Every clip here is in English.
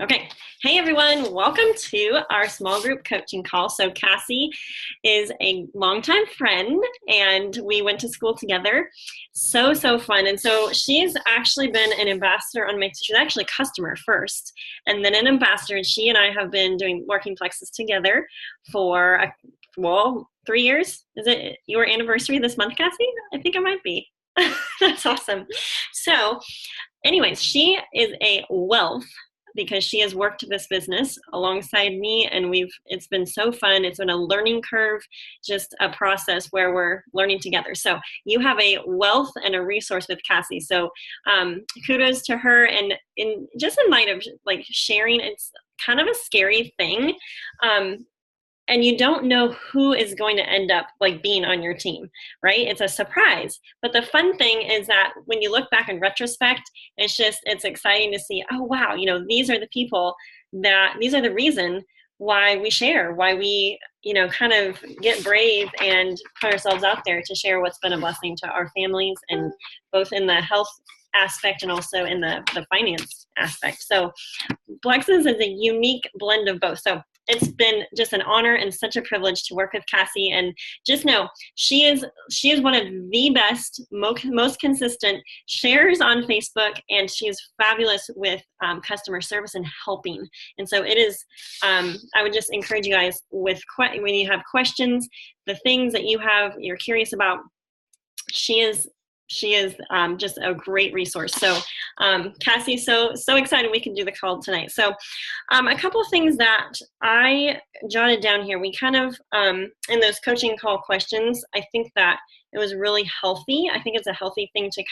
Okay. Hey, everyone. Welcome to our small group coaching call. So Cassie is a longtime friend, and we went to school together. So fun. And so she's actually been an ambassador on my, she's actually a customer first, and then an ambassador. And she and I have been doing working plexus together for, 3 years. Is it your anniversary this month, Cassie? I think it might be. That's awesome. So anyways, she is a wealth because she has worked this business alongside me, and it's been so fun. It's been a learning curve, just a process where we're learning together. So you have a wealth and a resource with Cassie. So kudos to her. And in light of like sharing, it's kind of a scary thing. And you don't know who is going to end up like being on your team, right? It's a surprise. But the fun thing is that when you look back in retrospect, it's exciting to see, oh, wow, these are the people these are the reason why we share, why we, kind of get brave and put ourselves out there to share what's been a blessing to our families, and both in the health aspect and also in the finance aspect. So Plexus is a unique blend of both. So it's been just an honor and such a privilege to work with Cassie. And just know she is one of the best, most consistent sharers on Facebook, and she is fabulous with customer service and helping. And so it is. I would just encourage you guys when you have questions, the things that you're curious about. She is just a great resource. So Cassie, so excited we can do the call tonight. So a couple of things that I jotted down here, we kind of, in those coaching call questions, I think that it was really healthy. I think it's a healthy thing to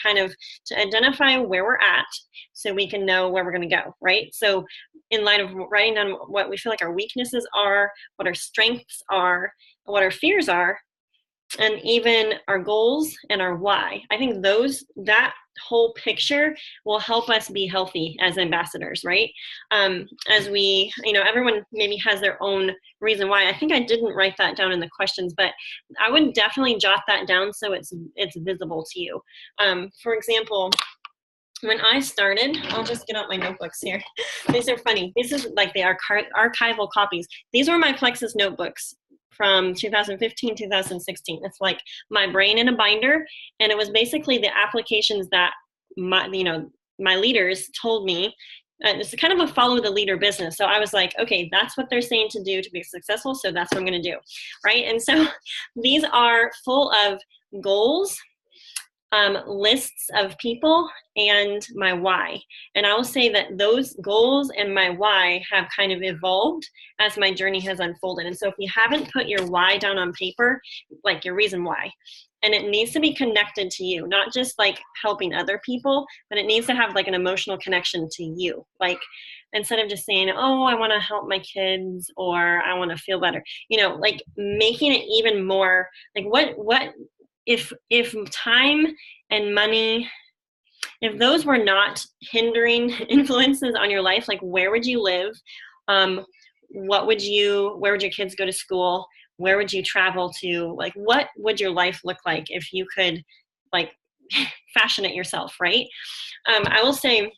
to identify where we're at so we can know where we're going to go, right? So in light of writing down what we feel like our weaknesses are, what our strengths are, what our fears are, and even our goals and our why. I think that whole picture will help us be healthy as ambassadors, right? As we, everyone maybe has their own reason why. I think I didn't write that down in the questions, but I would definitely jot that down so it's visible to you. For example, when I started, I'll just get out my notebooks here. These are funny. This is like the archival copies. These were my Plexus notebooks from 2015, 2016. It's like my brain in a binder. And it was basically the applications that my leaders told me. It's kind of a follow the leader business. So I was like, okay, that's what they're saying to do to be successful. So that's what I'm going to do. Right. And so these are full of goals, lists of people, and my why. And I will say that those goals and my why have kind of evolved as my journey has unfolded. And so if you haven't put your why down on paper, like your reason why, and it needs to be connected to you, not just like helping other people, but it needs to have like an emotional connection to you. Like instead of just saying, oh, I want to help my kids, or I want to feel better, like making it even more like what if time and money, if those were not hindering influences on your life, like where would you live? Where would your kids go to school? Where would you travel to? Like, what would your life look like if you could like fashion it yourself, right? I will say,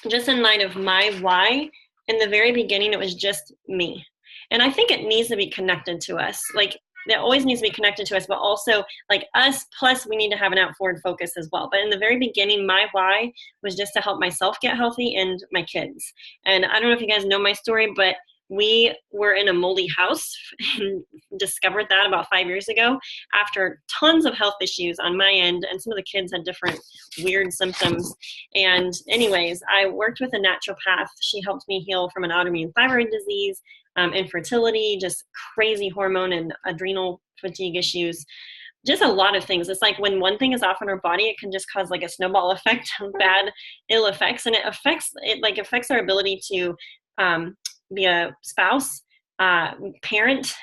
just in light of my why, in the very beginning, it was just me. And I think it needs to be connected to us. Like, that always needs to be connected to us, but also like us, plus we need to have an outward focus as well. But in the very beginning, my why was just to help myself get healthy and my kids. And I don't know if you guys know my story, but we were in a moldy house and discovered that about 5 years ago after tons of health issues on my end. And some of the kids had different weird symptoms. And anyways, I worked with a naturopath. She helped me heal from an autoimmune thyroid disease, infertility, just crazy hormone and adrenal fatigue issues, just a lot of things. It's like when one thing is off in our body, it can just cause like a snowball effect of bad, ill effects. And it affects our ability to be a spouse, parent,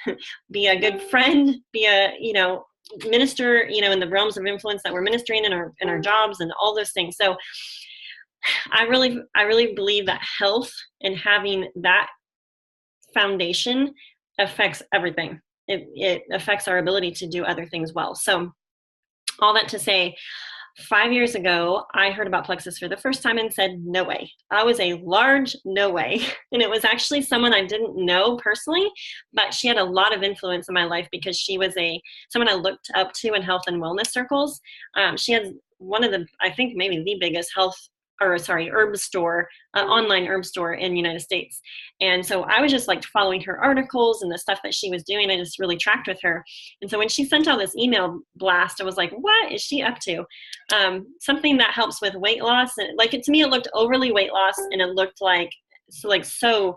be a good friend, be a, minister, in the realms of influence that we're ministering in our jobs and all those things. So I really believe that health and having that foundation affects everything. It affects our ability to do other things well. So all that to say, 5 years ago, I heard about Plexus for the first time and said, no way. I was a large no way. And it was actually someone I didn't know personally, but she had a lot of influence in my life because she was someone I looked up to in health and wellness circles. She had one of the, I think maybe the biggest herb store, online herb store in the United States. And so I was just like following her articles and the stuff that she was doing. I just really tracked with her. And so when she sent out this email blast, I was like, what is she up to? Something that helps with weight loss. And like to me, it looked overly weight loss, and it looked like so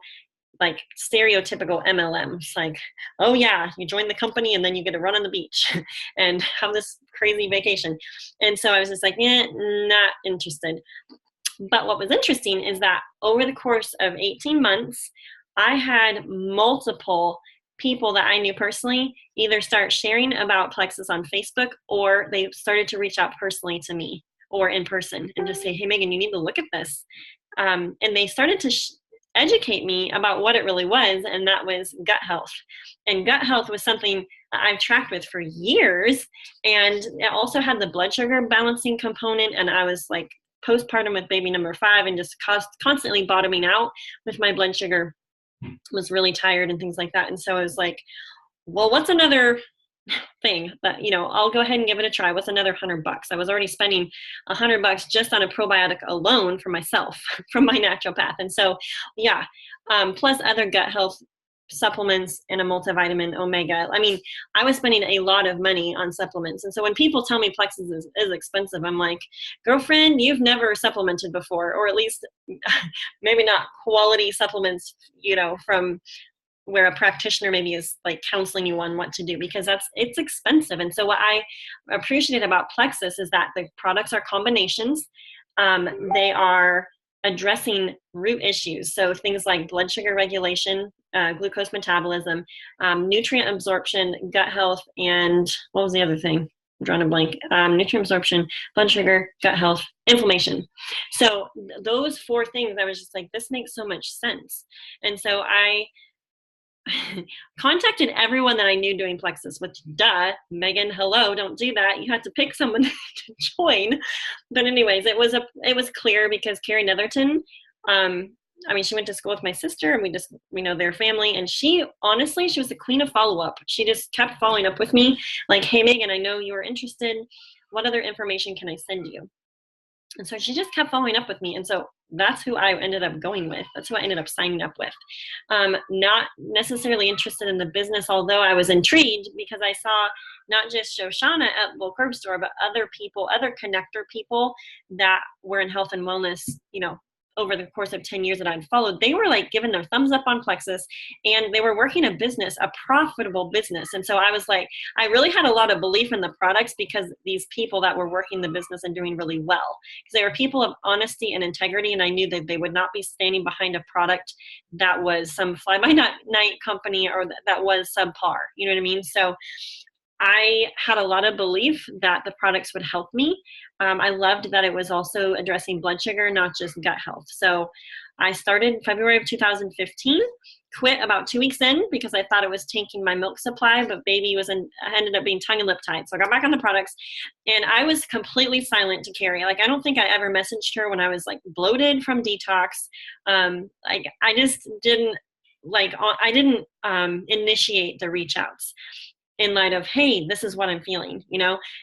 stereotypical MLM. It's like, oh yeah, you join the company and then you get to run on the beach and have this crazy vacation. And so I was just like, not interested. But what was interesting is that over the course of 18 months, I had multiple people that I knew personally either start sharing about Plexus on Facebook, or they started to reach out personally to me or in person and just say, hey, Megan, you need to look at this. And they started to educate me about what it really was, and that was gut health. And gut health was something I've tracked with for years, and it also had the blood sugar balancing component, and I was like postpartum with baby number 5 and just constantly bottoming out with my blood sugar, was really tired and things like that. And so I was like, well, what's another thing that, I'll go ahead and give it a try. What's another $100? I was already spending $100 just on a probiotic alone for myself from my naturopath. And so, plus other gut health supplements and a multivitamin omega. I mean, I was spending a lot of money on supplements. And so when people tell me Plexus is expensive, I'm like, girlfriend, you've never supplemented before, or at least maybe not quality supplements, from where a practitioner maybe is like counseling you on what to do, because it's expensive. And so what I appreciate about Plexus is that the products are combinations. They are addressing root issues. So things like blood sugar regulation, glucose metabolism, nutrient absorption, gut health, and what was the other thing? I'm drawing a blank. Nutrient absorption, blood sugar, gut health, inflammation. So those 4 things, I was just like, this makes so much sense. And so I contacted everyone that I knew doing Plexus, which, Megan, hello, don't do that. You had to pick someone to join. But anyways, it was clear because Carrie Netherton, she went to school with my sister, and we know their family. And she was the queen of follow-up. She just kept following up with me like, hey, Megan, I know you were interested. What other information can I send you? And so she just kept following up with me. And so that's who I ended up going with. That's who I ended up signing up with. Not necessarily interested in the business, although I was intrigued because I saw not just Shoshana at Low Curb Store, but other people, other connector people that were in health and wellness, over the course of 10 years that I'd followed. They were like giving their thumbs up on Plexus, and they were working a business, a profitable business. And so I was like, I really had a lot of belief in the products because these people that were working the business and doing really well, because they were people of honesty and integrity. And I knew that they would not be standing behind a product that was some fly-by-night company or that was subpar. You know what I mean? So I had a lot of belief that the products would help me. I loved that it was also addressing blood sugar, not just gut health. So I started February of 2015, quit about 2 weeks in because I thought it was tanking my milk supply, but baby ended up being tongue and lip tied. So I got back on the products, and I was completely silent to Carrie. Like, I don't think I ever messaged her when I was like bloated from detox. I just didn't initiate the reach outs in light of, hey, this is what I'm feeling,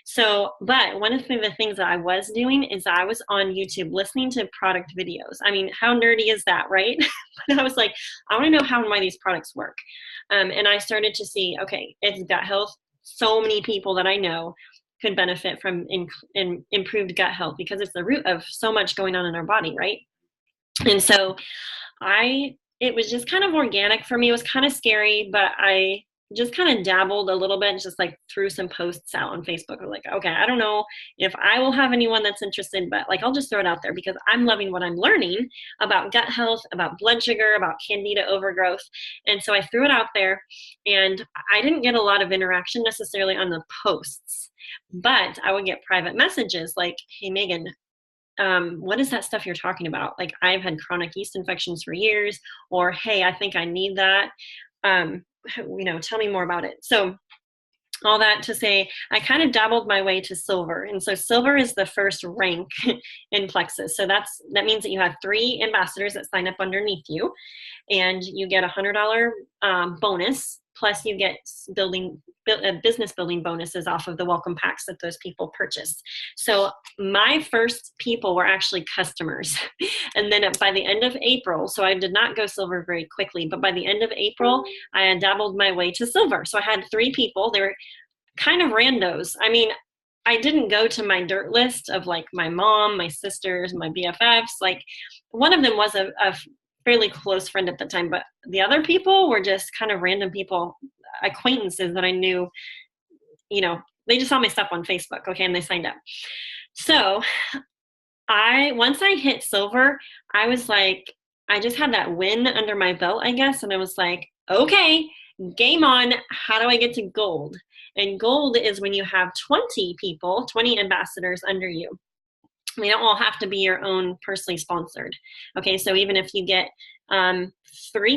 So, but one of the things that I was doing is I was on YouTube listening to product videos. I mean, how nerdy is that, right? But I was like, I want to know how and why these products work. And I started to see, okay, it's gut health. So many people that I know could benefit from improved gut health because it's the root of so much going on in our body, right? And so it was just kind of organic for me. It was kind of scary, but I just kind of dabbled a little bit and just like threw some posts out on Facebook. I'm like, okay, I don't know if I will have anyone that's interested, but like, I'll just throw it out there because I'm loving what I'm learning about gut health, about blood sugar, about candida overgrowth. And so I threw it out there, and I didn't get a lot of interaction necessarily on the posts, but I would get private messages like, hey, Megan, what is that stuff you're talking about? Like, I've had chronic yeast infections for years, or, hey, I think I need that. Tell me more about it. So all that to say, I kind of dabbled my way to silver. And so silver is the first rank in Plexus. So that means that you have 3 ambassadors that sign up underneath you, and you get $100 bonus. Plus you get business building bonuses off of the welcome packs that those people purchase. So my first people were actually customers. And then by the end of April, so I did not go silver very quickly, but by the end of April, I had dabbled my way to silver. So I had 3 people. They were kind of randos. I mean, I didn't go to my dirt list of like my mom, my sisters, my BFFs. Like one of them was a fairly close friend at the time, but the other people were just kind of random people, acquaintances that I knew, they just saw my stuff on Facebook, okay, and they signed up. So once I hit silver, I was like, I just had that win under my belt, I guess, and I was like, okay, game on. How do I get to gold? And gold is when you have 20 people, 20 ambassadors under you. They don't all have to be your own personally sponsored. Okay, so even if you get 3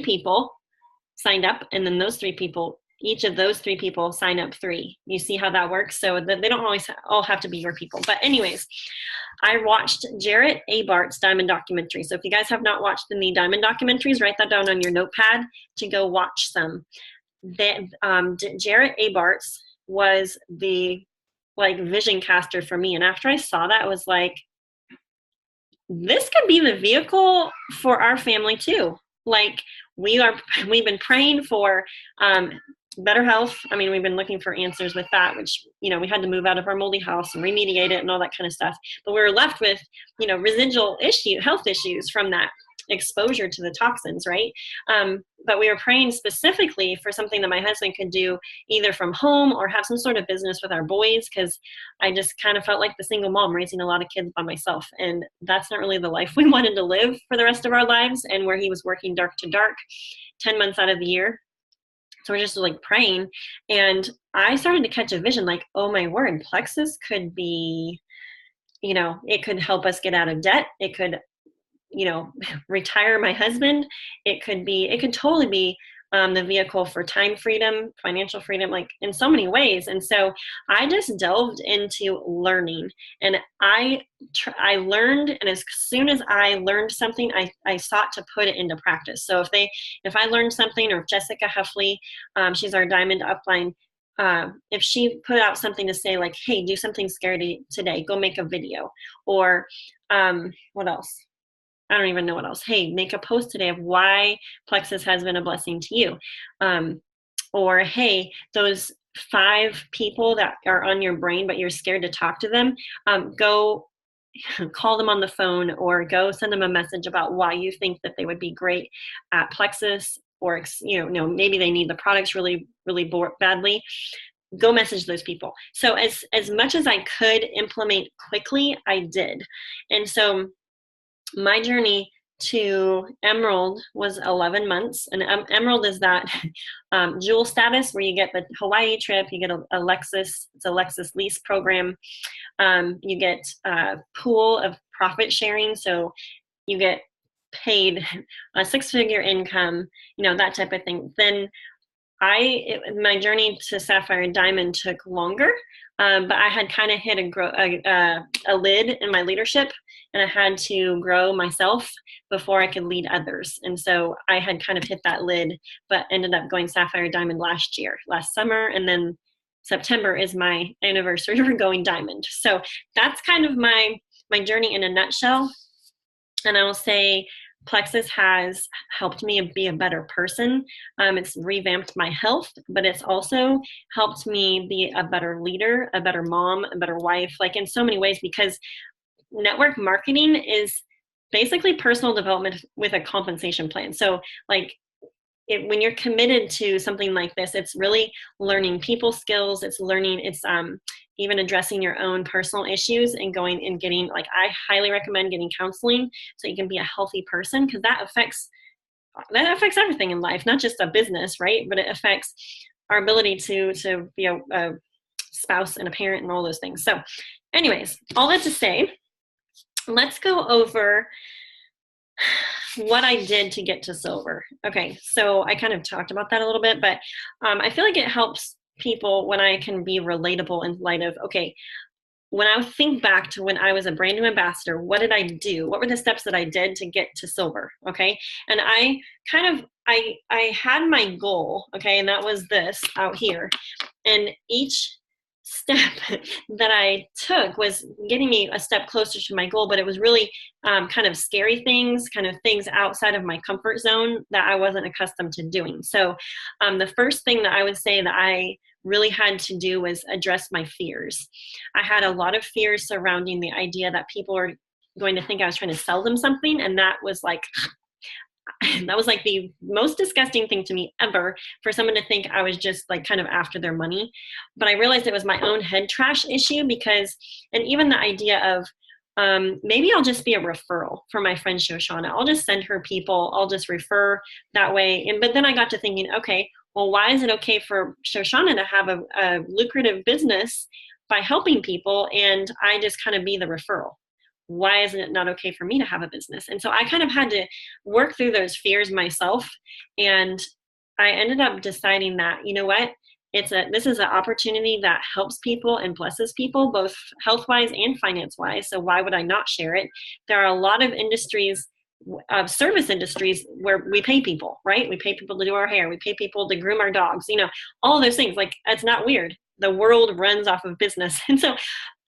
people signed up, and then those 3 people, each of those 3 people sign up 3. You see how that works? So they don't always all have to be your people. But anyways, I watched Jarrett Abart's Diamond documentary. So if you guys have not watched any Diamond documentaries, write that down on your notepad to go watch some. Jarrett Abart's was the vision caster for me. And after I saw that, I was like, this could be the vehicle for our family too. Like we've been praying for better health. I mean, we've been looking for answers with that, which, we had to move out of our moldy house and remediate it and all that kind of stuff. But we were left with, residual health issues from that exposure to the toxins, right? But we were praying specifically for something that my husband could do either from home or have some sort of business with our boys, because I just kind of felt like the single mom raising a lot of kids by myself, and that's not really the life we wanted to live for the rest of our lives, and where he was working dark to dark 10 months out of the year. So we're just praying, and I started to catch a vision like, oh my word, Plexus could be, it could help us get out of debt. It could retire my husband. It could totally be the vehicle for time freedom, financial freedom, like in so many ways. And so I just delved into learning, and I learned. And as soon as I learned something, I sought to put it into practice. So if I learned something, or if Jessica Huffley, she's our Diamond upline, if she put out something to say like, hey, do something scary today, go make a video, or what else? I don't even know what else. Hey, make a post today of why Plexus has been a blessing to you. Or, hey, those 5 people that are on your brain, but you're scared to talk to them, go call them on the phone, or go send them a message about why you think that they would be great at Plexus, or, maybe they need the products really, really badly. Go message those people. So as much as I could implement quickly, I did. And so my journey to Emerald was 11 months. And Emerald is that jewel status where you get the Hawaii trip, you get a Lexus, it's a Lexus lease program. You get a pool of profit sharing. So you get paid a 6-figure income, that type of thing. Then my journey to Sapphire and Diamond took longer, but I had kind of hit a lid in my leadership, and I had to grow myself before I could lead others. And so I had kind of hit that lid, but ended up going Sapphire Diamond last summer, and then September is my anniversary for going Diamond. So that's kind of my journey in a nutshell. And I will say Plexus has helped me be a better person. It's revamped my health, but it's also helped me be a better leader, a better mom, a better wife, like in so many ways, because network marketing is basically personal development with a compensation plan. So when you're committed to something like this, it's really learning people skills. It's even addressing your own personal issues and going and getting, I highly recommend getting counseling so you can be a healthy person, because that affects everything in life, not just a business, right? But it affects our ability to be a spouse and a parent and all those things. So anyways, all that to say, let's go over what I did to get to silver. Okay, so I kind of talked about that a little bit, but I feel like it helps people when I can be relatable in light of, okay, when I think back to when I was a brand new ambassador, what did I do? What were the steps that I did to get to silver? Okay. And I had my goal, okay, and that was this out here. And each step that I took was getting me a step closer to my goal, but it was really kind of scary things, kind of things outside of my comfort zone that I wasn't accustomed to doing. So the first thing that I would say that I really had to do was address my fears. I had a lot of fears surrounding the idea that people are going to think I was trying to sell them something, and that was like the most disgusting thing to me ever, for someone to think I was just like kind of after their money. But I realized it was my own head trash issue, because, and even the idea of maybe I'll just be a referral for my friend Shoshana. I'll just send her people. I'll just refer that way. But then I got to thinking, okay, well, why is it okay for Shoshana to have a lucrative business by helping people, and I just kind of be the referral? Why isn't it not okay for me to have a business? And so I kind of had to work through those fears myself. And I ended up deciding that, you know what, this is an opportunity that helps people and blesses people, both health-wise and finance-wise. So why would I not share it? There are a lot of industries, service industries, where we pay people, right? We pay people to do our hair. We pay people to groom our dogs, all of those things. Like, it's not weird. The world runs off of business. And so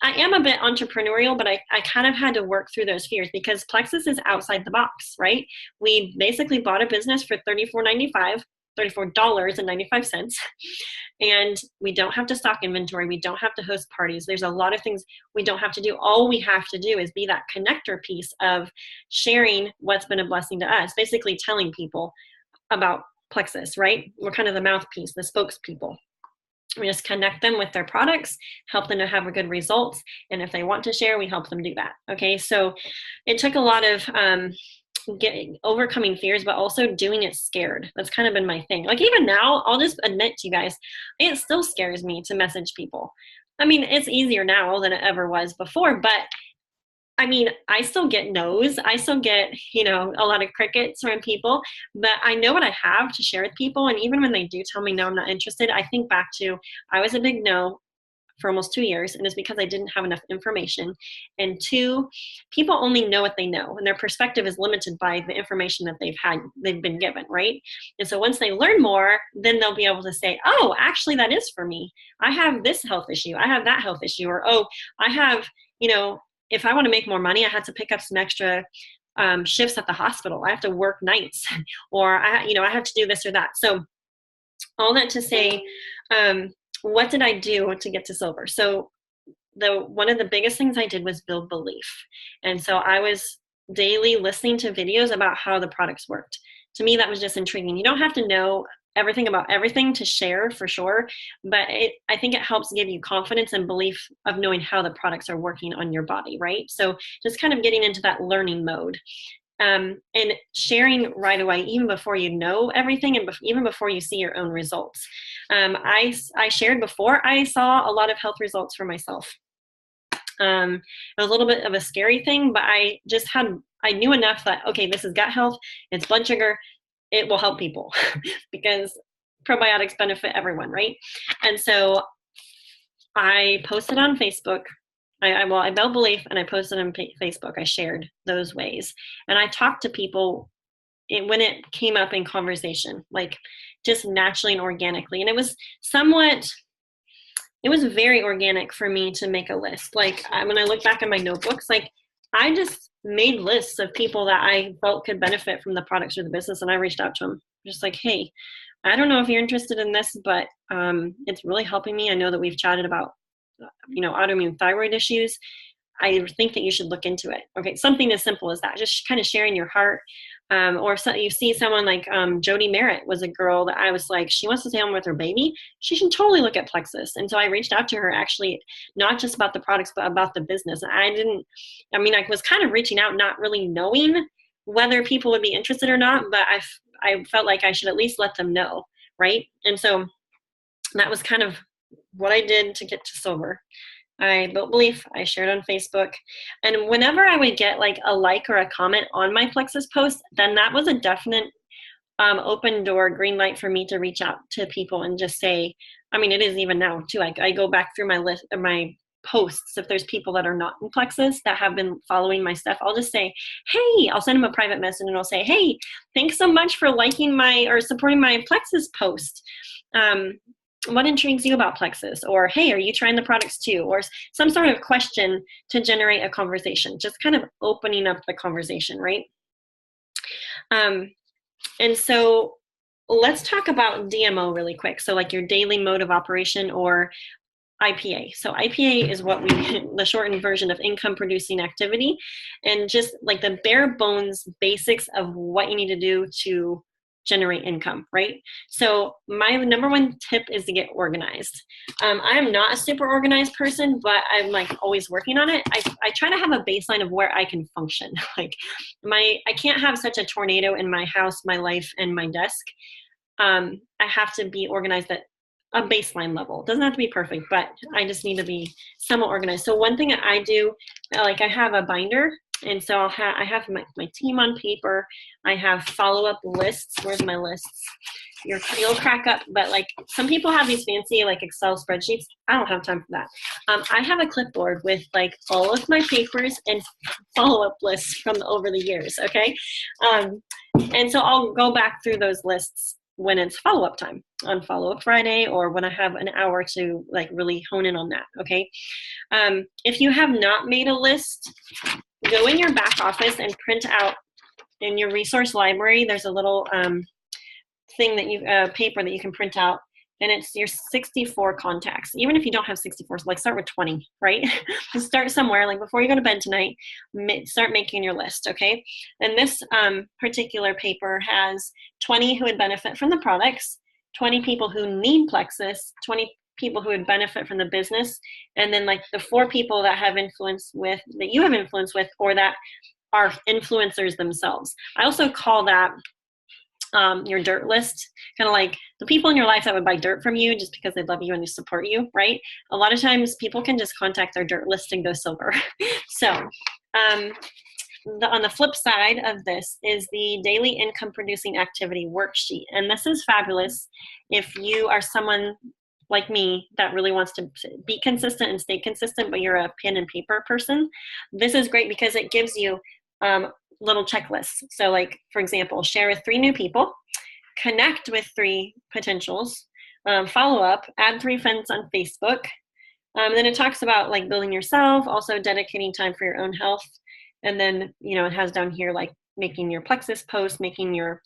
I am a bit entrepreneurial, but I kind of had to work through those fears, because Plexus is outside the box, right? We basically bought a business for $34.95, and we don't have to stock inventory. We don't have to host parties. There's a lot of things we don't have to do. All we have to do is be that connector piece of sharing what's been a blessing to us, basically telling people about Plexus, right? We're kind of the mouthpiece, the spokespeople. We just connect them with their products, help them to have a good results. And if they want to share, we help them do that. Okay. So it took a lot of overcoming fears, but also doing it scared. That's kind of been my thing. Like, even now, I'll just admit to you guys, it still scares me to message people. I mean, it's easier now than it ever was before, but I mean, I still get no's. I still get, a lot of crickets from people, but I know what I have to share with people. And even when they do tell me, no, I'm not interested, I think back to, I was a big no for almost 2 years. And it's because I didn't have enough information. And 2, people only know what they know, and their perspective is limited by the information that they've been given. Right. And so once they learn more, then they'll be able to say, oh, actually that is for me. I have this health issue. I have that health issue. Or, oh, I have, if I want to make more money, I had to pick up some extra shifts at the hospital. I have to work nights, or I have to do this or that. So all that to say, what did I do to get to silver? So one of the biggest things I did was build belief. And so I was daily listening to videos about how the products worked. To me, that was just intriguing. You don't have to know everything about everything to share, for sure, but I think it helps give you confidence and belief of knowing how the products are working on your body, right? So just kind of getting into that learning mode. And sharing right away, even before you know everything, and even before you see your own results. I shared before I saw a lot of health results for myself. It was a little bit of a scary thing, but I knew enough that, okay, this is gut health, it's blood sugar, it will help people because probiotics benefit everyone, right? And so I posted on Facebook. I built belief, and I posted on Facebook. I shared those ways, and I talked to people when it came up in conversation, like just naturally and organically. And it was very organic for me to make a list. Like, when I look back at my notebooks, like, I just made lists of people that I felt could benefit from the products or the business, and I reached out to them, just like, hey, I don't know if you're interested in this, but it's really helping me. I know that we've chatted about autoimmune thyroid issues. I think that you should look into it. Okay, something as simple as that, just kind of sharing your heart. Or if you see someone like Jody Merritt was a girl that I was like, she wants to stay home with her baby, she should totally look at Plexus. And so I reached out to her, actually, not just about the products, but about the business. I was kind of reaching out, not really knowing whether people would be interested or not, but I felt like I should at least let them know, right? And so that was kind of what I did to get to silver. I built belief, I shared on Facebook, and whenever I would get like a like or a comment on my Plexus post, then that was a definite open door, green light for me to reach out to people and just say, I mean, it is even now too. I go back through my list of my posts. If there's people that are not in Plexus that have been following my stuff, I'll just say, hey, I'll send them a private message and I'll say, hey, thanks so much for liking my or supporting my Plexus post. What intrigues you about Plexus? Or, hey, are you trying the products too? Or some sort of question to generate a conversation, just kind of opening up the conversation, right? And so let's talk about DMO really quick. So like your daily mode of operation, or IPA. So IPA is what the shortened version of income producing activity, and just like the bare bones basics of what you need to do to generate income, right? So my number one tip is to get organized. I am not a super organized person, but I'm like always working on it. I try to have a baseline of where I can function. Like I can't have such a tornado in my house, my life, and my desk. I have to be organized at a baseline level. It doesn't have to be perfect, but I just need to be somewhat organized. So one thing that I do, like I have a binder, and so I have my team on paper. I have follow-up lists. Where's my lists? You'll crack up, but like some people have these fancy like Excel spreadsheets. I don't have time for that. I have a clipboard with like all of my papers and follow-up lists from over the years, okay? And so I'll go back through those lists when it's follow-up time on Follow-Up Friday, or when I have an hour to like really hone in on that, okay? If you have not made a list, go in your back office and print out in your resource library. There's a little thing that paper that you can print out, and it's your 64 contacts. Even if you don't have 64, like start with 20, right? Just start somewhere, like before you go to bed tonight, start making your list, okay? And this particular paper has 20 who would benefit from the products, 20 people who need Plexus, 20 people who would benefit from the business, and then like the 4 people that you have influence with, or that are influencers themselves. I also call that your dirt list, kind of like the people in your life that would buy dirt from you just because they love you and they support you, right? A lot of times people can just contact their dirt list and go silver. So on the flip side of this is the daily income producing activity worksheet. And this is fabulous if you are someone like me that really wants to be consistent and stay consistent, but you're a pen and paper person. This is great because it gives you little checklists. So like, for example, share with 3 new people, connect with 3 potentials, follow up, add 3 friends on Facebook. Then it talks about like building yourself, also dedicating time for your own health. And then, it has down here, like making your Plexus post, making your,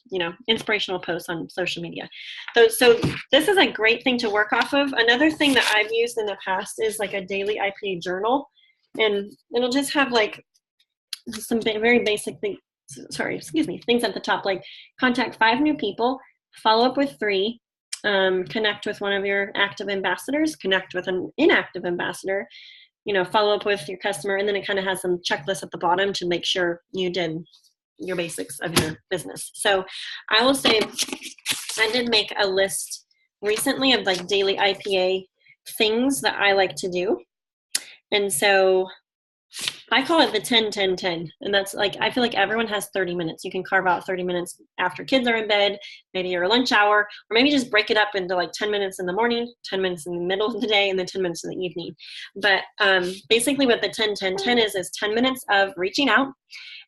inspirational posts on social media. So this is a great thing to work off of. Another thing that I've used in the past is like a daily IPA journal, and it'll just have like some very basic things, things at the top, like contact 5 new people, follow up with 3, connect with one of your active ambassadors, connect with an inactive ambassador, follow up with your customer, and then it kind of has some checklists at the bottom to make sure you did your basics of your business. So I will say I did make a list recently of like daily IPA things that I like to do. And so I call it the 10-10-10. And that's like, I feel like everyone has 30 minutes. You can carve out 30 minutes after kids are in bed, maybe your lunch hour, or maybe just break it up into like 10 minutes in the morning, 10 minutes in the middle of the day, and then 10 minutes in the evening. But basically what the 10-10-10 is 10 minutes of reaching out.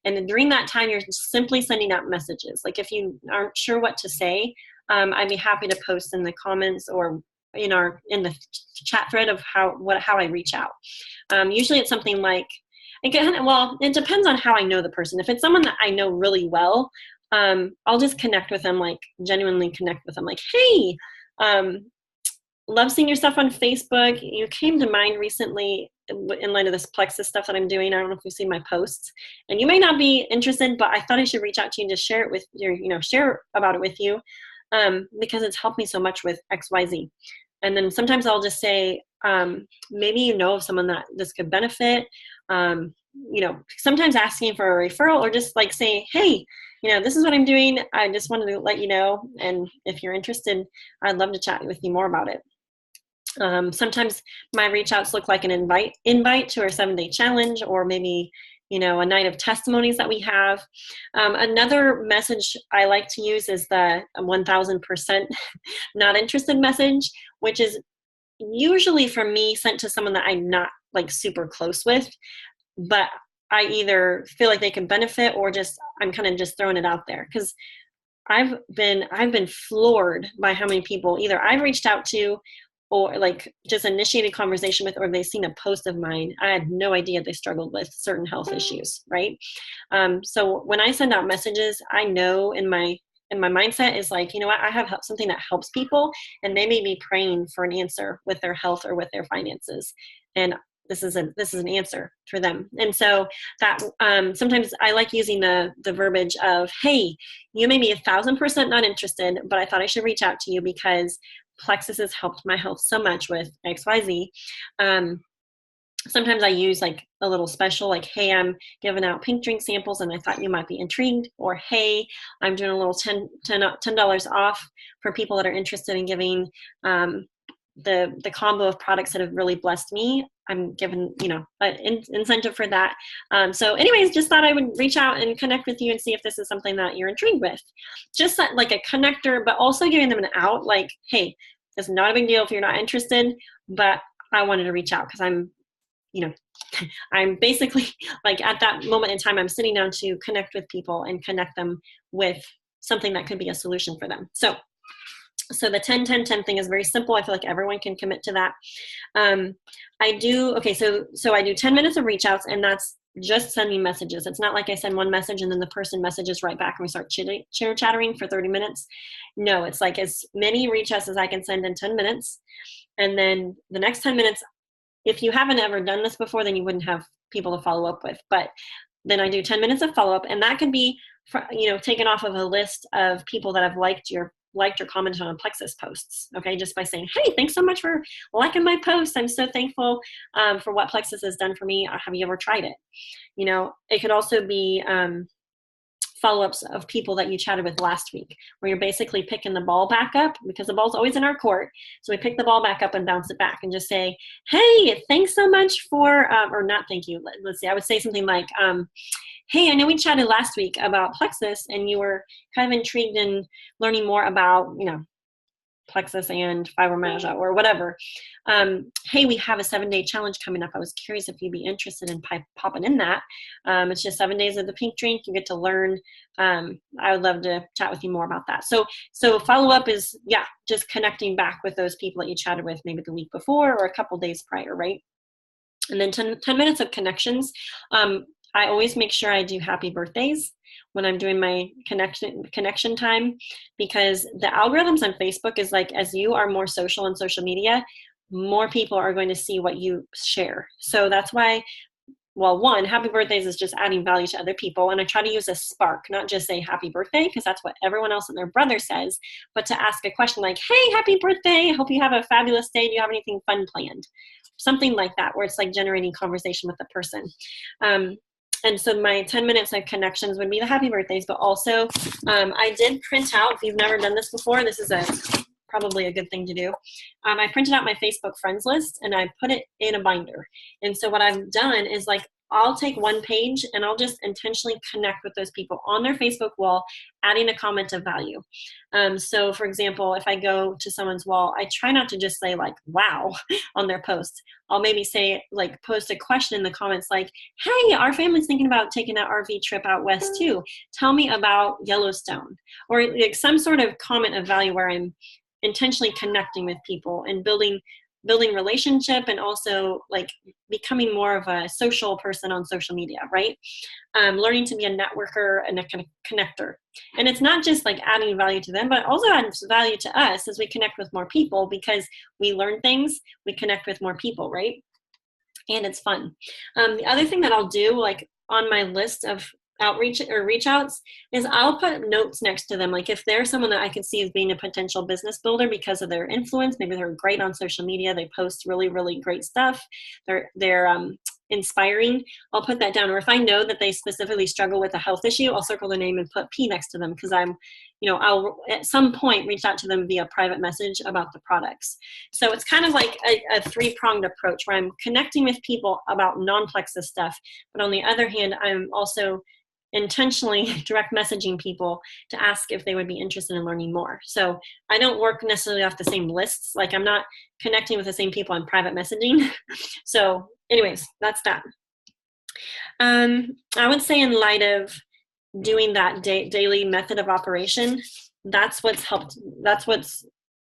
And then during that time, you're simply sending out messages. Like if you aren't sure what to say, I'd be happy to post in the comments or in the chat thread of how I reach out. Usually it's something like, it depends on how I know the person. If it's someone that I know really well, I'll just connect with them, like genuinely connect with them. Like, hey, love seeing your stuff on Facebook. You came to mind recently in light of this Plexus stuff that I'm doing. I don't know if you've seen my posts, and you may not be interested, but I thought I should reach out to you and just share it with you, share about it with you, because it's helped me so much with XYZ. And then sometimes I'll just say, maybe you know of someone that this could benefit. Sometimes asking for a referral, or just like saying, hey, this is what I'm doing. I just wanted to let you know. And if you're interested, I'd love to chat with you more about it. Sometimes my reach outs look like an invite to our 7-day challenge, or maybe, a night of testimonies that we have. Another message I like to use is the 1000% not interested message, which is usually for me sent to someone that I'm not like super close with, but I either feel like they can benefit or just I'm kind of just throwing it out there because I've been floored by how many people either I've reached out to or like just initiated conversation with, or they've seen a post of mine. I had no idea they struggled with certain health issues, right? So when I send out messages, I know in my mindset is like, you know what, I have something that helps people, and they may be praying for an answer with their health or with their finances, and this is an answer for them. And so that sometimes I like using the verbiage of, hey, you may be 1,000% not interested, but I thought I should reach out to you because Plexus has helped my health so much with XYZ. Sometimes I use like a little special, like, hey, I'm giving out pink drink samples and I thought you might be intrigued, or hey, I'm doing a little $10 off for people that are interested in giving the combo of products that have really blessed me. I'm given, an incentive for that. So anyways, just thought I would reach out and connect with you and see if this is something that you're intrigued with. Just like a connector, but also giving them an out, like, hey, it's not a big deal if you're not interested, but I wanted to reach out because I'm basically like at that moment in time, I'm sitting down to connect with people and connect them with something that could be a solution for them. So the 10-10-10 thing is very simple. I feel like everyone can commit to that. I do 10 minutes of reach outs, and that's just sending messages. It's not like I send one message and then the person messages right back and we start chitter chattering for 30 minutes. No, it's like as many reach outs as I can send in 10 minutes. And then the next 10 minutes, if you haven't ever done this before, then you wouldn't have people to follow up with. But then I do 10 minutes of follow up, and that can be, taken off of a list of people that have liked or commented on Plexus posts. Okay, just by saying, hey, thanks so much for liking my post. I'm so thankful for what Plexus has done for me. Have you ever tried it? It could also be follow-ups of people that you chatted with last week, where you're basically picking the ball back up, because the ball's always in our court. So we pick the ball back up and bounce it back and just say, hey, thanks so much for, or not thank you. Let's see, I would say something like, hey, I know we chatted last week about Plexus and you were kind of intrigued in learning more about, Plexus and fibromyalgia or whatever. Hey, we have a 7-day challenge coming up. I was curious if you'd be interested in popping in that. It's just 7 days of the pink drink. You get to learn. I would love to chat with you more about that. So follow up is, just connecting back with those people that you chatted with maybe the week before or a couple days prior, right? And then 10 minutes of connections. I always make sure I do happy birthdays when I'm doing my connection time, because the algorithms on Facebook is like, as you are more social on social media, more people are going to see what you share. So that's why, well, one, happy birthdays is just adding value to other people. And I try to use a spark, not just say happy birthday, because that's what everyone else and their brother says, but to ask a question like, hey, happy birthday. Hope you have a fabulous day. Do you have anything fun planned? Something like that, where it's like generating conversation with the person. And so my 10 minutes of connections would be the happy birthdays, but also I did print out, if you've never done this before, this is probably a good thing to do. I printed out my Facebook friends list and I put it in a binder. And so what I've done is like, I'll take one page and I'll just intentionally connect with those people on their Facebook wall, adding a comment of value. So for example, if I go to someone's wall, I try not to just say like, wow, on their post. I'll maybe say, like, post a question in the comments like, hey, our family's thinking about taking an RV trip out west too. Tell me about Yellowstone. Or like some sort of comment of value where I'm intentionally connecting with people and building relationship, and also like becoming more of a social person on social media, right? Learning to be a networker and a connector. And it's not just like adding value to them, but also adds value to us as we connect with more people, because we learn things, we connect with more people, right? And it's fun. The other thing that I'll do, like on my list of outreach or reach outs, is I'll put notes next to them. Like if there's someone that I can see as being a potential business builder because of their influence, maybe they're great on social media, they post really, really great stuff, they're inspiring, I'll put that down. Or if I know that they specifically struggle with a health issue, I'll circle the name and put P next to them, because I'll at some point reach out to them via private message about the products. So it's kind of like a three-pronged approach where I'm connecting with people about non-Plexus stuff, but on the other hand, I'm also intentionally direct messaging people to ask if they would be interested in learning more. So I don't work necessarily off the same lists. Like I'm not connecting with the same people on private messaging. So anyways, that's that. I would say in light of doing that daily method of operation, that's what's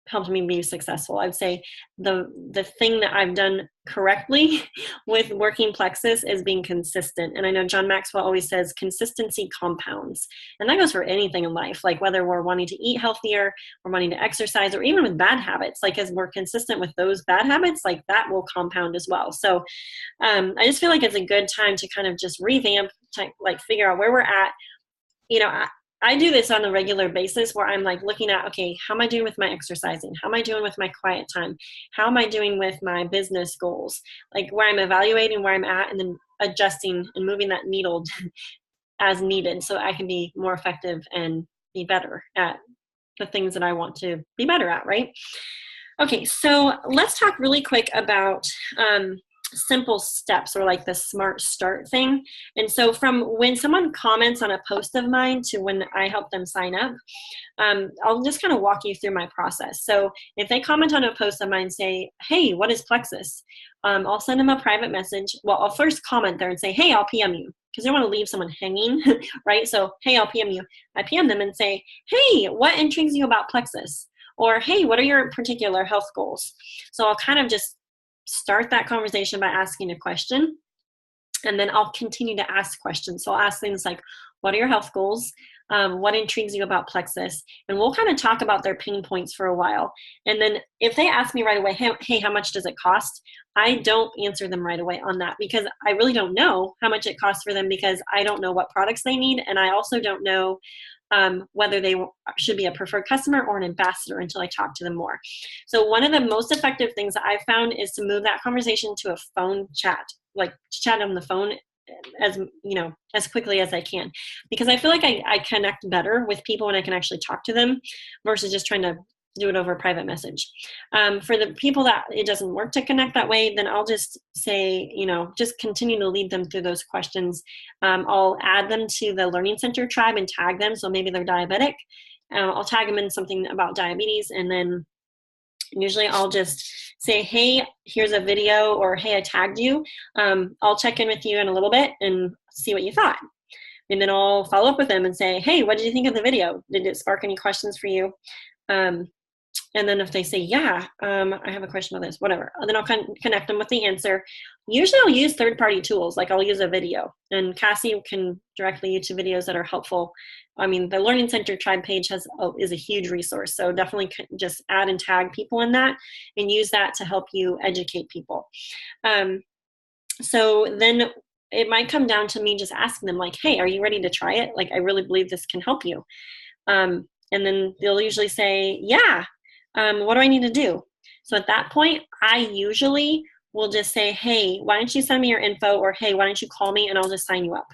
helped me be successful. I'd say the thing that I've done correctly with working plexus is being consistent. And I know John Maxwell always says consistency compounds. And that goes for anything in life, like whether we're wanting to eat healthier, we're wanting to exercise, or even with bad habits, like as we're consistent with those bad habits, like that will compound as well. So I just feel like it's a good time to kind of just revamp, to like figure out where we're at. You know, I do this on a regular basis where I'm like looking at, okay, how am I doing with my exercising? How am I doing with my quiet time? How am I doing with my business goals? Like where I'm evaluating where I'm at and then adjusting and moving that needle as needed so I can be more effective and be better at the things that I want to be better at, right? Okay, so let's talk really quick about simple steps, or like the smart start thing. And so from when someone comments on a post of mine to when I help them sign up, I'll just kind of walk you through my process. So if they comment on a post of mine, say, hey, what is plexus? I'll send them a private message. Well, I'll first comment there and say, hey, I'll PM you, because I don't want to leave someone hanging, right? So, hey, I'll PM you. I PM them and say, hey, what intrigues you about plexus? Or, hey, what are your particular health goals? So I'll kind of just start that conversation by asking a question, and then I'll continue to ask questions. So I'll ask things like, what are your health goals? What intrigues you about plexus? And we'll kind of talk about their pain points for a while. And then if they ask me right away, hey, how much does it cost? I don't answer them right away on that, because I really don't know how much it costs for them, because I don't know what products they need. And I also don't know whether they should be a preferred customer or an ambassador until I talk to them more. So one of the most effective things that I've found is to move that conversation to a phone chat, like chat on the phone as quickly as I can, because I feel like I connect better with people when I can actually talk to them versus just trying to do it over a private message. For the people that it doesn't work to connect that way, then I'll just say, just continue to lead them through those questions. I'll add them to the Learning Center tribe and tag them. So maybe they're diabetic. I'll tag them in something about diabetes. And then usually I'll just say, hey, here's a video, or hey, I tagged you. I'll check in with you in a little bit and see what you thought. And then I'll follow up with them and say, hey, what did you think of the video? Did it spark any questions for you? And then if they say, yeah, I have a question about this, whatever, then I'll connect them with the answer. Usually I'll use third-party tools, like I'll use a video. And Cassie can directly YouTube videos that are helpful. I mean, the Learning Center tribe page is a huge resource. So definitely just add and tag people in that and use that to help you educate people. So then it might come down to me just asking them, like, hey, are you ready to try it? Like, I really believe this can help you. And then they'll usually say, yeah. What do I need to do? So at that point, I usually will just say, hey, why don't you send me your info? Or, hey, why don't you call me and I'll just sign you up.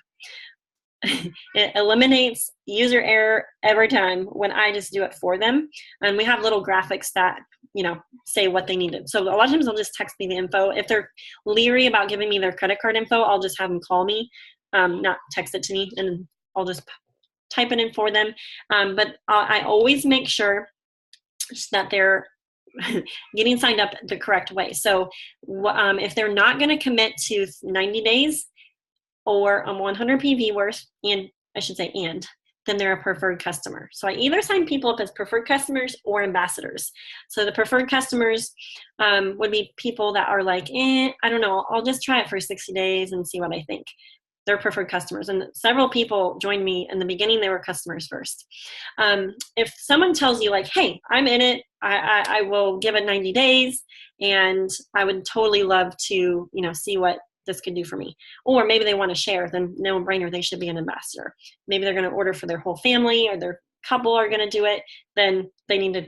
It eliminates user error every time when I just do it for them. And we have little graphics that, say what they needed. So a lot of times they'll just text me the info. If they're leery about giving me their credit card info, I'll just have them call me, not text it to me, and I'll just type it in for them. But I always make sure that they're getting signed up the correct way. So if they're not going to commit to 90 days or 100 PV worth, then they're a preferred customer. So I either sign people up as preferred customers or ambassadors. So the preferred customers would be people that are like, I don't know, I'll just try it for 60 days and see what I think. They're preferred customers. And several people joined me in the beginning. They were customers first. If someone tells you like, hey, I'm in it, I will give it 90 days and I would totally love to, see what this could do for me. Or maybe they want to share, then no brainer, they should be an ambassador. Maybe they're going to order for their whole family, or their couple are going to do it, then they need to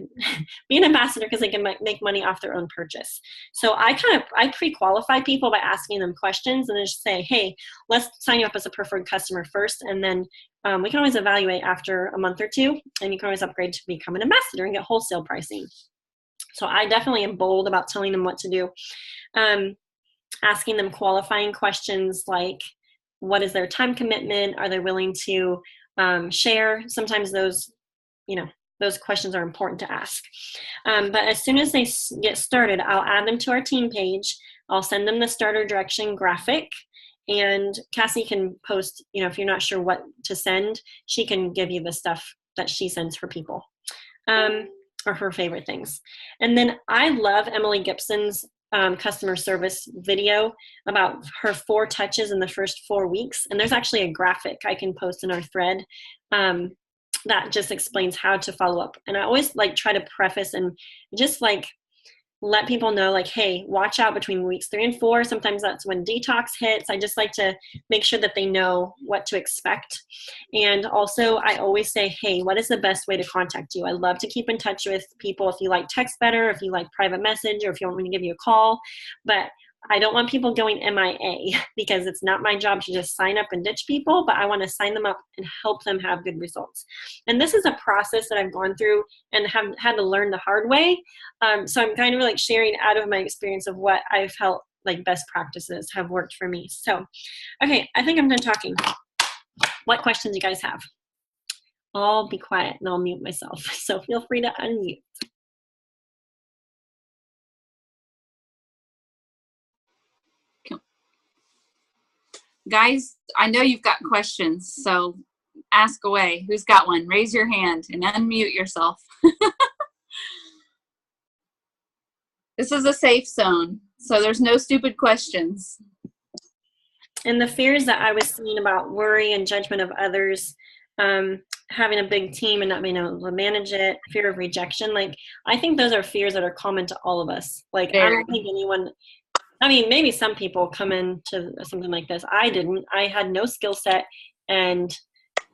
be an ambassador because they can make money off their own purchase. So I pre-qualify people by asking them questions and then just say, hey, let's sign you up as a preferred customer first. And then we can always evaluate after a month or two, and you can always upgrade to become an ambassador and get wholesale pricing. So I definitely am bold about telling them what to do. Asking them qualifying questions like, what is their time commitment? Are they willing to share? Sometimes those, those questions are important to ask. But as soon as they get started, I'll add them to our team page. I'll send them the starter direction graphic. And Cassie can post, if you're not sure what to send, she can give you the stuff that she sends for people, or her favorite things. And then I love Emily Gibson's customer service video about her 4 touches in the first 4 weeks. And there's actually a graphic I can post in our thread that just explains how to follow up. And I always try to preface and just let people know, hey, watch out between weeks 3 and 4. Sometimes that's when detox hits. I just like to make sure that they know what to expect. And also, I always say, hey, what is the best way to contact you? I love to keep in touch with people. If you like text better, if you like private message, or if you want me to give you a call. But I don't want people going MIA, because it's not my job to just sign up and ditch people, but I want to sign them up and help them have good results. And this is a process that I've gone through and have had to learn the hard way. So I'm kind of sharing out of my experience of what I felt best practices have worked for me. So, okay, I think I'm done talking. What questions do you guys have? I'll be quiet and I'll mute myself. So feel free to unmute. Guys, I know you've got questions, so ask away. Who's got one? Raise your hand and unmute yourself. This is a safe zone, so there's no stupid questions. And the fears that I was seeing about worry and judgment of others, having a big team and not being able to manage it, fear of rejection, I think those are fears that are common to all of us. I don't think anyone, maybe some people come into something like this. I didn't. I had no skill set, and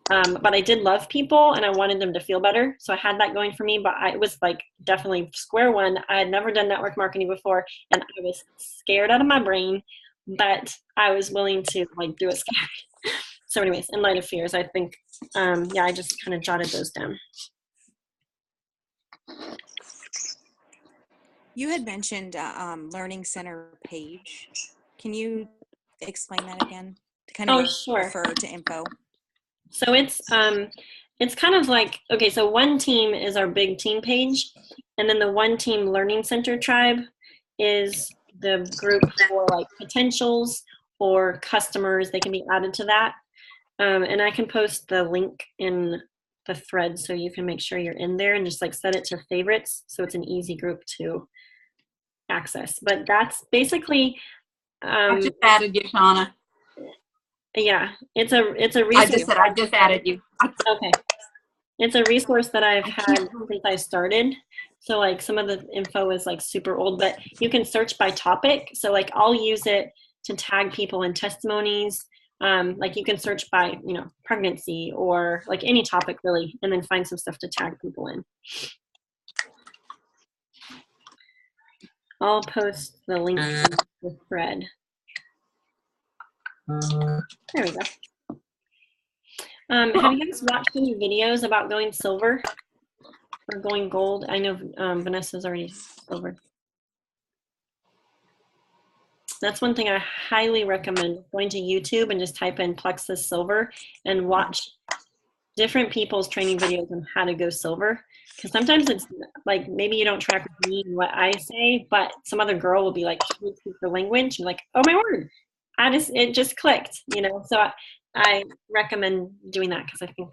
but I did love people and I wanted them to feel better. So I had that going for me, but it was definitely square one. I had never done network marketing before, and I was scared out of my brain, but I was willing to do it scared. So anyways, in light of fears, I think, I just kind of jotted those down. You had mentioned Learning Center page. Can you explain that again? To kind of refer to info. So it's kind of okay, so one team is our big team page, and then the One Team Learning Center tribe is the group for potentials or customers. They can be added to that. And I can post the link in the thread so you can make sure you're in there and just set it to favorites, so it's an easy group to access. But that's basically I just added you, Shauna. Yeah, it's a resource. I just added you. Okay. It's a resource that I've had since I started. So some of the info is super old, but you can search by topic. So I'll use it to tag people in testimonies. You can search by, pregnancy or any topic really, and then find some stuff to tag people in. I'll post the link to the thread. There we go. Have you guys watched any videos about going silver or going gold? I know Vanessa's already silver. That's one thing I highly recommend, going to YouTube and just type in Plexus Silver and watch different people's training videos on how to go silver. Because sometimes it's maybe you don't track with me and what I say, but some other girl will be can you speak the language? I'm oh my word, it just clicked, So I recommend doing that because I think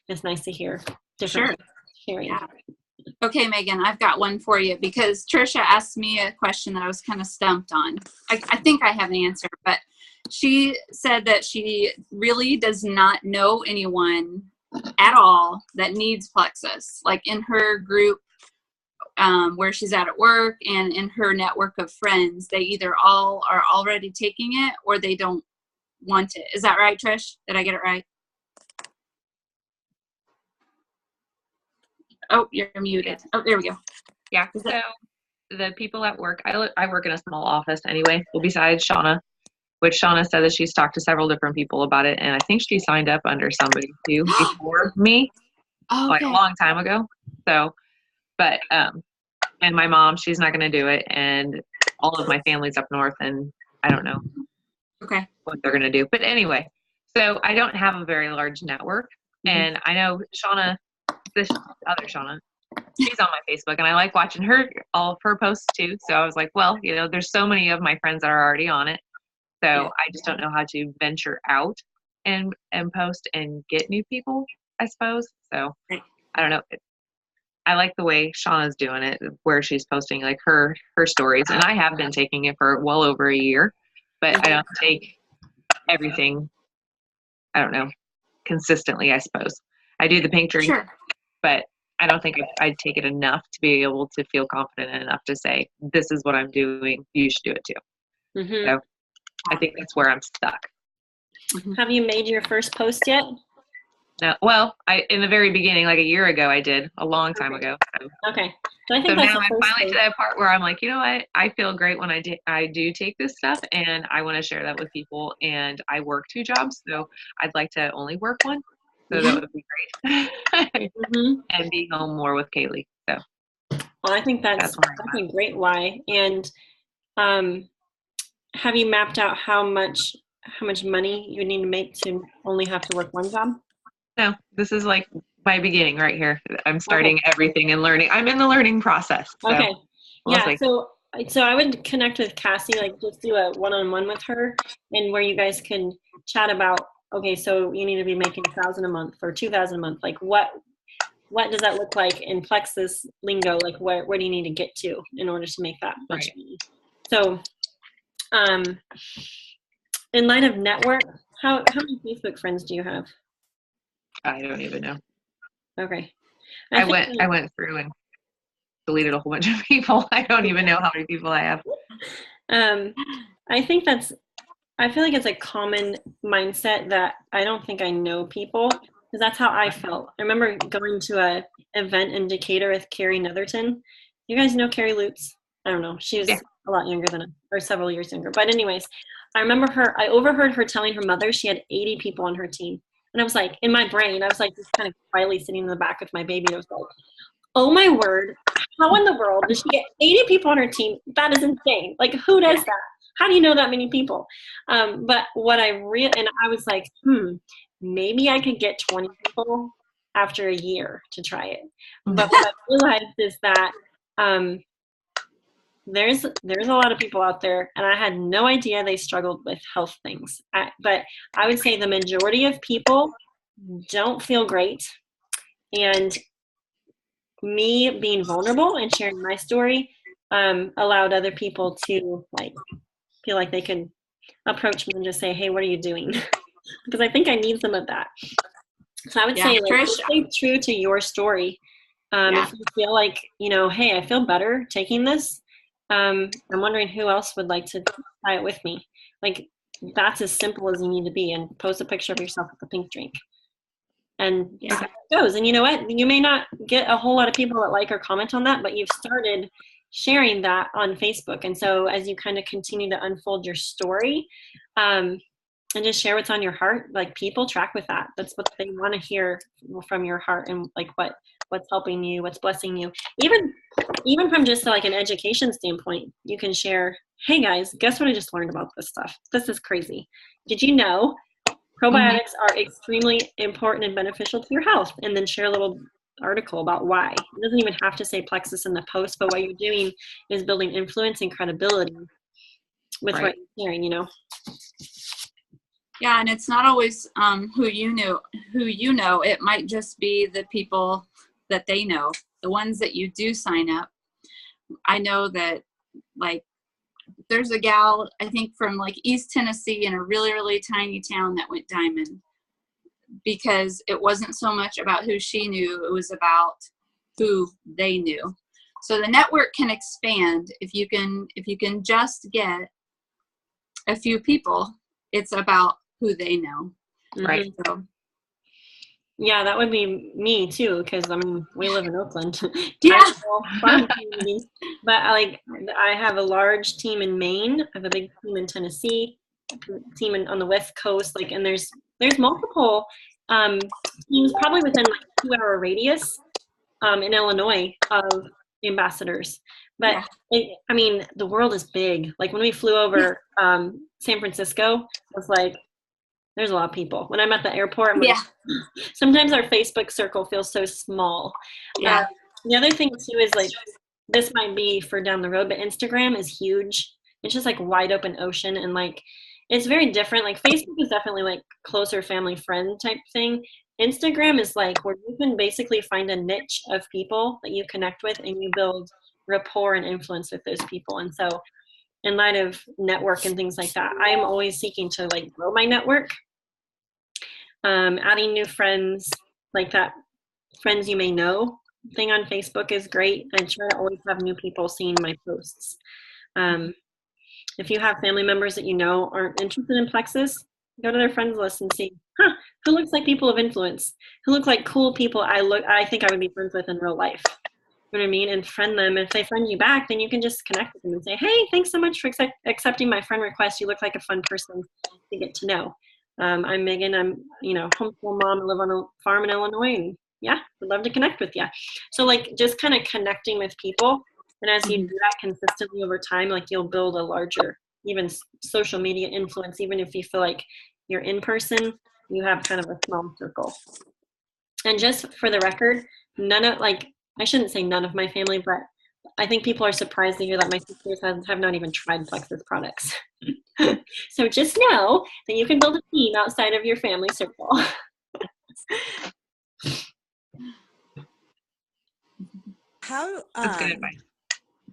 it's nice to hear different sharing. Yeah. Okay, Megan, I've got one for you because Trisha asked me a question that I was kind of stumped on. I think I have an answer, but she said that she really does not know anyone at all that needs Plexus, in her group where she's at work and in her network of friends. They either all are already taking it or they don't want it. Is that right, Trish? Did I get it right? Oh, you're muted. Oh, there we go. Yeah. So the people at work, I work in a small office anyway. Well, besides Shauna, which Shauna said that she's talked to several different people about it, and I think she signed up under somebody too before me, a long time ago. So, but and my mom, she's not going to do it, and all of my family's up north, and I don't know. Okay. what they're going to do. But anyway, so I don't have a very large network. And I know Shauna, this other Shauna, she's on my Facebook, and I like watching all of her posts too. So I was like, well, there's so many of my friends that are already on it. So I just don't know how to venture out and post and get new people, I suppose. So I don't know. I like the way Shauna's doing it, where she's posting like her stories. And I have been taking it for well over a year, but I don't take everything, I don't know, consistently, I suppose. I do the pink drink, but I don't think I'd take it enough to be able to feel confident enough to say, this is what I'm doing. You should do it too. So I think that's where I'm stuck. Have you made your first post yet? No. Well, in the very beginning, like a year ago, I did, a long time ago. So. Okay. So I think so that's now I'm finally to that part where I'm like, you know what? I feel great when I do take this stuff, and I want to share that with people. And I work 2 jobs, so I'd like to only work one. So that would be great. And be home more with Kaylee. So. Well, I think that's a great why. And have you mapped out how much money you need to make to only have to work one job? No, this is like my beginning right here. I'm starting everything and learning. I'm in the learning process. So okay. Yeah. So I would connect with Cassie, like just do a one-on-one with her, and where you guys can chat about, okay, so you need to be making $1,000 a month or $2,000 a month. Like what does that look like in Plexus lingo? Like where do you need to get to in order to make that much money? So, in light of network, how many Facebook friends do you have? I don't even know. Okay. I went through and deleted a whole bunch of people. I don't even know how many people I have. I think I feel like it's a common mindset that I don't think I know people, because that's how I felt. I remember going to a event in Decatur with Carrie Netherton. You guys know Carrie Lutz? I don't know. She was a lot younger than or several years younger. But anyways, I remember I overheard her telling her mother she had 80 people on her team. And I was like, in my brain, I was like just kind of quietly sitting in the back with my baby. I was like, oh my word, how in the world does she get 80 people on her team? That is insane. Like, who does that? How do you know that many people? But what and I was like, maybe I could get 20 people after a year to try it. But what I realized is that there's a lot of people out there, and I had no idea they struggled with health things. But I would say the majority of people don't feel great. And me being vulnerable and sharing my story allowed other people to feel like they could approach me and just say, hey, what are you doing? Because I think I need some of that. So I would say stay true to your story. If you feel like, hey, I feel better taking this, I'm wondering who else would like to try it with me. Like, that's as simple as you need to be, and post a picture of yourself with the pink drink. And see how it goes. And you know what? You may not get a whole lot of people that like or comment on that, but you've started sharing that on Facebook. And so as you kind of continue to unfold your story, and just share what's on your heart, like, people track with that. That's what they want to hear from your heart, and like what's helping you, what's blessing you. Even from just like an education standpoint, you can share, hey guys, guess what I just learned about this stuff? This is crazy. Did you know probiotics are extremely important and beneficial to your health? And then share a little article about why. It doesn't even have to say Plexus in the post, but what you're doing is building influence and credibility with what you're sharing, Yeah, and it's not always who you know. It might just be the people that they know, the ones that you do sign up. I know that, like, there's a gal, I think from like East Tennessee, in a really, really tiny town, that went diamond because it wasn't so much about who she knew, it was about who they knew. So the network can expand if you can just get a few people. It's about who they know. Right. So, yeah, that would be me too, because we live in Oakland. Yeah. But I have a large team in Maine. I have a big team in Tennessee, a team on the West Coast. And there's multiple teams probably within 2-hour radius in Illinois of ambassadors. But I mean, the world is big. Like when we flew over San Francisco, it was like, there's a lot of people. When I'm at the airport, I'm like, sometimes our Facebook circle feels so small. Yeah. The other thing too is like, this might be for down the road, but Instagram is huge. It's just like wide open ocean, and like, it's very different. Like Facebook is definitely like closer family friend type thing. Instagram is like where you can basically find a niche of people that you connect with, and you build rapport and influence with those people. And so in light of network and things like that, I'm always seeking to like grow my network, adding new friends, like that friends you may know thing on Facebook is great. I try to always have new people seeing my posts. If you have family members that you know aren't interested in Plexus, go to their friends list and see, who looks like people of influence, who look like cool people I think I would be friends with in real life. You know what I mean? And friend them. If they friend you back, then you can just connect with them and say, hey, thanks so much for accepting my friend request. You look like a fun person to get to know. I'm Megan. I'm, homeschool mom. I live on a farm in Illinois, and would love to connect with you. So like just kind of connecting with people. And as you do that consistently over time, like you'll build a larger, even social media influence. Even if you feel like you're in person, you have kind of a small circle. And just for the record, I shouldn't say none of my family, but I think people are surprised to hear that my sisters have not even tried Plexus products. So just know that you can build a team outside of your family circle. That's good advice.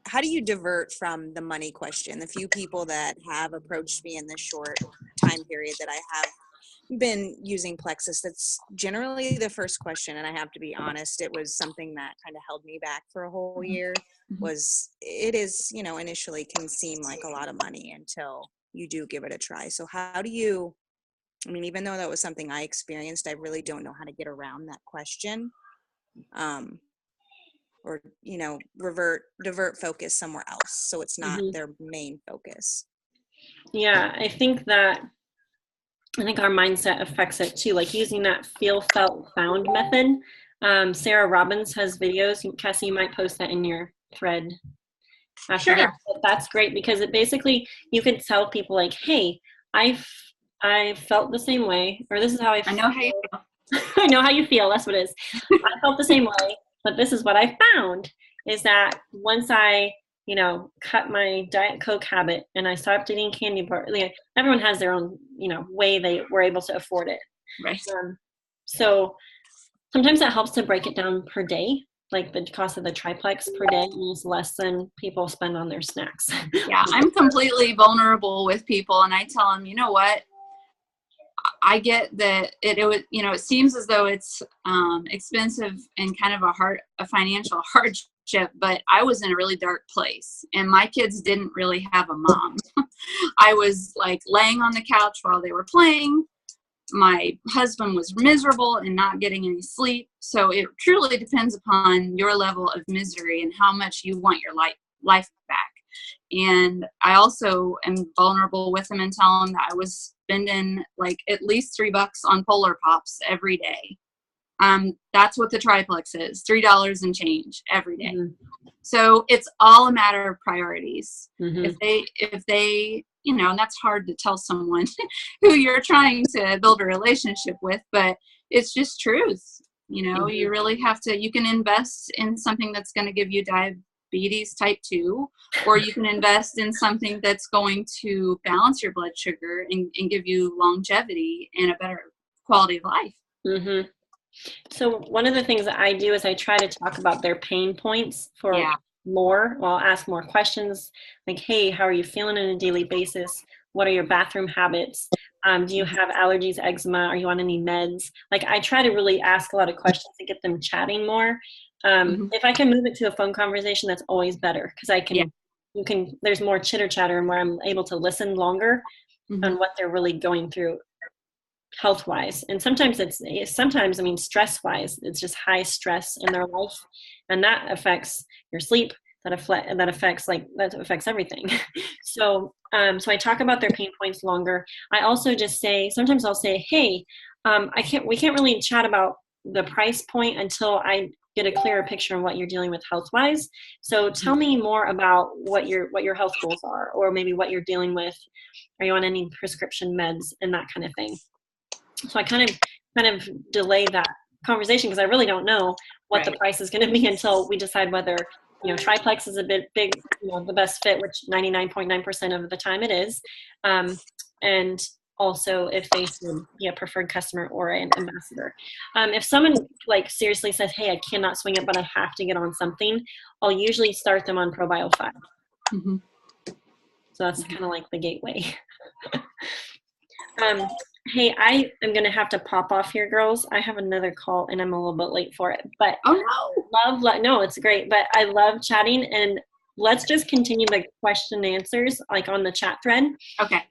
How do you divert from the money question? The few people that have approached me in this short time period that I have been using Plexus, that's generally the first question. And I have to be honest, it was something that kind of held me back for a whole year. It is, initially can seem like a lot of money until you do give it a try. So how do you, even though that was something I experienced, I really don't know how to get around that question. Or, divert focus somewhere else, so it's not their main focus. Yeah, I think our mindset affects it too, like using that feel, felt, found method. Sarah Robbins has videos. Cassie, you might post that in your thread after this. But that's great because it basically, you can tell people like, hey, I felt the same way, or this is how I know how you feel. I know how you feel. That's what it is. I felt the same way, but this is what I found is that once I, cut my Diet Coke habit and I stopped eating candy bars, everyone has their own, way they were able to afford it. Right. So sometimes it helps to break it down per day, like the cost of the triplex per day is less than people spend on their snacks. Yeah, I'm completely vulnerable with people, and I tell them, you know what? I get that it seems as though it's expensive and kind of a financial hardship, but I was in a really dark place and my kids didn't really have a mom. I was like laying on the couch while they were playing. My husband was miserable and not getting any sleep. So it truly depends upon your level of misery and how much you want your life back. And I also am vulnerable with them and tell them that I was spending like at least $3 on Polar Pops every day. That's what the triplex is, $3 and change every day. So it's all a matter of priorities. If they, and that's hard to tell someone who you're trying to build a relationship with, but it's just truth. You really have to, you can invest in something that's going to give you diabetes type 2, or you can invest in something that's going to balance your blood sugar and give you longevity and a better quality of life. So one of the things that I do is I try to talk about their pain points for more. Well, I'll ask more questions like, hey, how are you feeling on a daily basis? What are your bathroom habits? Do you have allergies, eczema? Are you on any meds? Like I try to really ask a lot of questions to get them chatting more. If I can move it to a phone conversation, that's always better because there's more chitter chatter and where I'm able to listen longer on what they're really going through health wise. And sometimes stress wise, it's just high stress in their life, and that affects your sleep. That affects everything. So I talk about their pain points longer. I also just say, sometimes I'll say, hey, we can't really chat about the price point until I get a clearer picture of what you're dealing with health-wise. So tell me more about what your health goals are, or maybe what you're dealing with. Are you on any prescription meds and that kind of thing? So I kind of delay that conversation because I really don't know what the price is going to be until we decide whether, triplex is a bit big, the best fit, which 99.9% of the time it is. And also if they should be a preferred customer or an ambassador. If someone like seriously says, hey, I cannot swing it, but I have to get on something, I'll usually start them on ProBio 5. Mm-hmm. So that's kind of like the gateway. Hey, I am going to have to pop off here, girls. I have another call and I'm a little bit late for it, but no, it's great. But I love chatting, and let's just continue the question and answers like on the chat thread. Okay.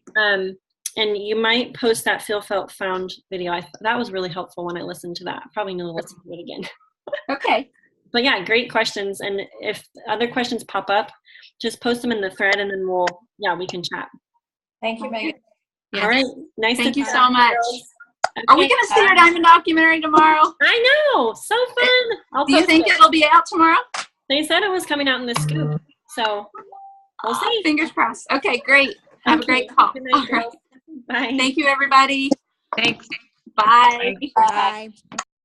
And you might post that Feel Felt Found video. That was really helpful when I listened to that. I probably need to listen to it again. Okay. But yeah, great questions. And if other questions pop up, just post them in the thread and then we can chat. Thank you, Megan. Yes. All right. Nice. Thank you so much. Okay. Are we going to see our diamond documentary tomorrow? I know. So fun. Do you think it'll be out tomorrow? They said it was coming out in the scoop. So we'll see. Fingers crossed. Okay, great. Have a great call. Good night, All right. Bye. Thank you, everybody. Thanks. Bye. Bye.